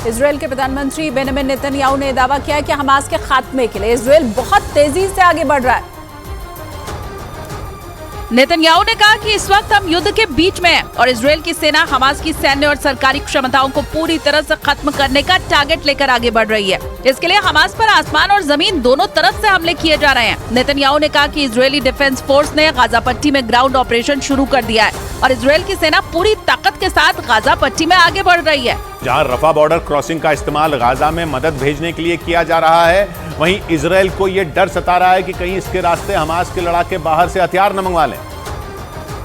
Israel के प्रधानमंत्री Benjamin Netanyahu ने दावा किया है कि हमास के खात्मे के लिए इजरायल बहुत तेजी से आगे बढ़ रहा है। नेतन्याहू ने कहा कि इस वक्त हम युद्ध के बीच में हैं और इजरायल की सेना हमास की सैन्य और सरकारी क्षमताओं को पूरी तरह से खत्म करने का टारगेट लेकर आगे बढ़ रही है। इसके लिए हमास पर आसमान और जमीन दोनों तरफ से हमले किए जा रहे हैं। नेतन्याहू ने कहा कि इजरायली डिफेंस फोर्स ने गाजा पट्टी में ग्राउंड ऑपरेशन शुरू कर दिया है और इजरायल की सेना पूरी ताकत के साथ गाजा पट्टी में आगे बढ़ रही है। जहां रफा बॉर्डर क्रॉसिंग का इस्तेमाल गाजा में मदद भेजने के लिए किया जा रहा है, वहीं इजरायल को ये डर सता रहा है कि कहीं इसके रास्ते हमास के लड़ाके बाहर से हथियार न मंगवा लें।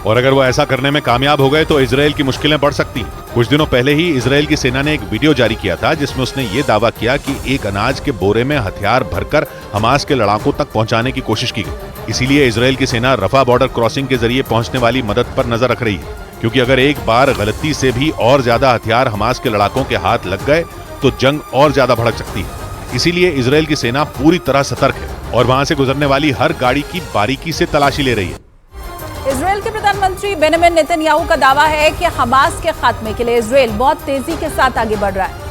और अगर वो ऐसा करने में कामयाब हो गए तो इजरायल की मुश्किलें बढ़ सकती हैं। कुछ दिनों पहले ही इजरायल की सेना ने एक वीडियो जारी किया था जिसमें उसने ये दावा किया कि एक अनाज के बोरे में हथियार भरकर हमास के लड़ाकों तक पहुंचाने की कोशिश की गई। इसीलिए इजरायल की सेना रफा बॉर्डर क्रॉसिंग के जरिए पहुंचने वाली मदद पर नजर रख रही है, क्योंकि अगर एक बार गलती से भी और ज्यादा हथियार हमास के लड़ाकों के हाथ लग गए तो जंग और ज्यादा भड़क सकती है। इसीलिए इजरायल की सेना पूरी तरह सतर्क है और वहां से गुजरने वाली हर गाड़ी की बारीकी से तलाशी ले रही है। इजरायल के प्रधानमंत्री बेंजामिन नेतन्याहू का दावा है कि हमास के खात्मे के लिए इजरायल बहुत तेजी के साथ आगे बढ़ रहा है।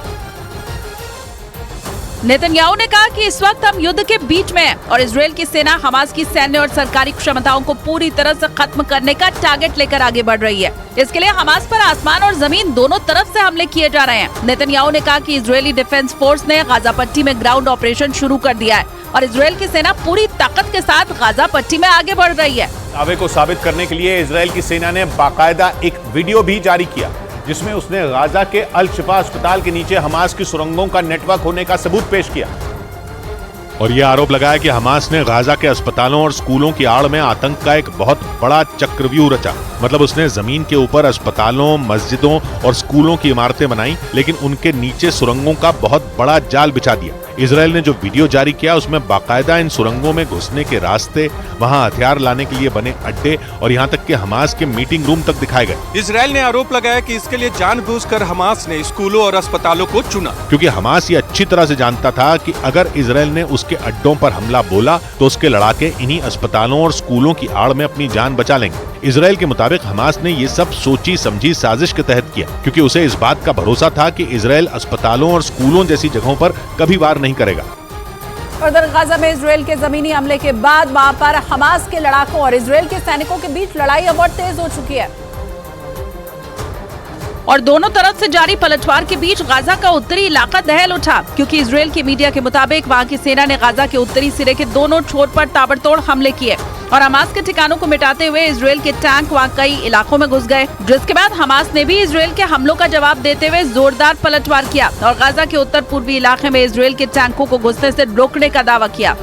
नेतन्याहू ने कहा कि इस वक्त हम युद्ध के बीच में हैं और इजरायल की सेना हमास की सैन्य और सरकारी क्षमताओं को पूरी तरह से खत्म करने का टारगेट लेकर आगे बढ़ रही है। इसके लिए हमास पर आसमान और जमीन दोनों तरफ से हमले किए जा रहे हैं। नेतन्याहू ने कहा कि इजरायली डिफेंस फोर्स ने गाजा पट्टी में ग्राउंड ऑपरेशन शुरू कर दिया है और इजरायल की सेना पूरी ताकत के साथ गाजा पट्टी में आगे बढ़ रही है। दावे को साबित करने के लिए इजरायल की सेना ने बाकायदा एक वीडियो भी जारी किया जिसमें उसने गाजा के अल शिफा अस्पताल के नीचे हमास की सुरंगों का नेटवर्क होने का सबूत पेश किया और ये आरोप लगाया कि हमास ने गाजा के अस्पतालों और स्कूलों की आड़ में आतंक का एक बहुत बड़ा चक्रव्यूह रचा। मतलब उसने जमीन के ऊपर अस्पतालों, मस्जिदों और स्कूलों की इमारतें बनाई, लेकिन उनके नीचे सुरंगों का बहुत बड़ा जाल बिछा दिया। इजरायल ने जो वीडियो जारी किया उसमें बाकायदा इन सुरंगों में घुसने के रास्ते, वहां हथियार लाने के लिए बने अड्डे और यहाँ तक कि हमास के मीटिंग रूम तक दिखाए गए। इजरायल ने आरोप लगाया कि इसके लिए जानबूझकर हमास ने स्कूलों और अस्पतालों को चुना, क्योंकि हमास ये अच्छी तरह से जानता था कि अगर इजरायल ने उसके अड्डों पर हमला बोला तो उसके लड़ाके इन्हीं अस्पतालों और स्कूलों की आड़ में अपनी जान बचा लेंगे। इजरायल के मुताबिक हमास ने ये सब सोची समझी साजिश के तहत किया, क्योंकि उसे इस बात का भरोसा था कि इजरायल अस्पतालों और स्कूलों जैसी जगहों पर कभी वार नहीं करेगा। उधर गाजा में इजरायल के जमीनी हमले के बाद वहां पर हमास के लड़ाकों और इजरायल के सैनिकों के बीच लड़ाई अब और तेज हो चुकी है और दोनों तरफ से जारी पलटवार के बीच गाजा का उत्तरी इलाका दहल उठा, क्योंकि इजरायल की मीडिया के मुताबिक वहां की सेना ने गाजा के उत्तरी सिरे के दोनों छोर पर ताबड़तोड़ हमले किए और हमास के ठिकानों को मिटाते हुए इजरायल के टैंक वहां कई इलाकों में घुस गए, जिसके बाद हमास ने भी इजरायल के हमलों का जवाब देते हुए जोरदार पलटवार किया और गाजा के उत्तर पूर्वी इलाके में इजरायल के टैंकों को घुसने से रोकने का दावा किया।